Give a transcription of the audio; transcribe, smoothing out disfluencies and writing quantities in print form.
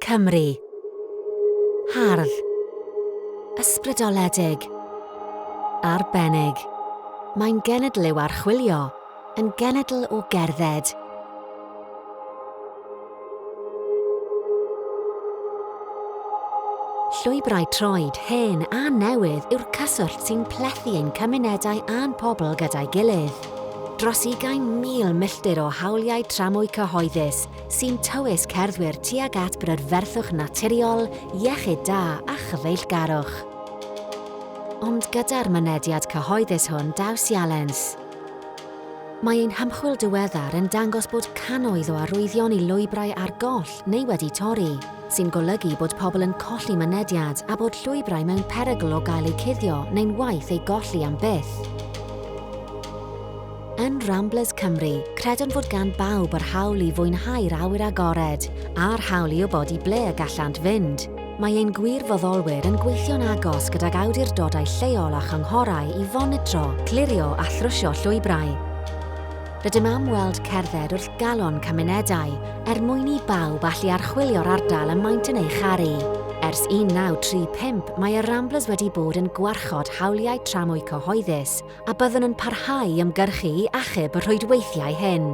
Cymru. Hardd. Ysbrydoledig. Arbennig. Mae'n genedl i'w archwilio, yn genedl o gerdded. Llwybrau troed, hen a newydd yw'r cyswllt sy'n plethu ein cymunedau a'n pobl gyda'i gilydd. Dros 20,000 milltir o hawliau tramwy cyhoeddus sy'n tywys cerddwyr tuag at brydferthwch naturiol, iechyd da a chyfeillgarwch. Ond gyda'r mynediad cyhoeddus hwn daws ialens. Mae ein hymchwil diweddar yn dangos bod cannoedd o arwyddion i lwybrau ar goll neu wedi torri, sy'n golygu bod pobl yn colli mynediad a bod llwybrau mewn perygl o gael eu cuddio neu'n waith ei golli am byth. Yn Ramblers Cymru, credwn fod gan bawb yr hawl i fwynhau'r awyr agored a'r hawl i wybod i ble y gallant fynd. Mae ein gwirfoddolwyr yn gweithio'n agos gydag awdurdodau lleol a chynghorau i fonitro, clirio a thrwsio llwybrau. Rydym am weld cerdded wrth galon cymunedau mwyn i bawb allu archwilio'r ardal ym maint yn ei charu. Ers 1935, mae y Ramblers wedi bod yn gwarchod hawliau tramwy cyhoeddus a byddwn yn parhau ymgyrchu i achub y rhwydweithiau hyn.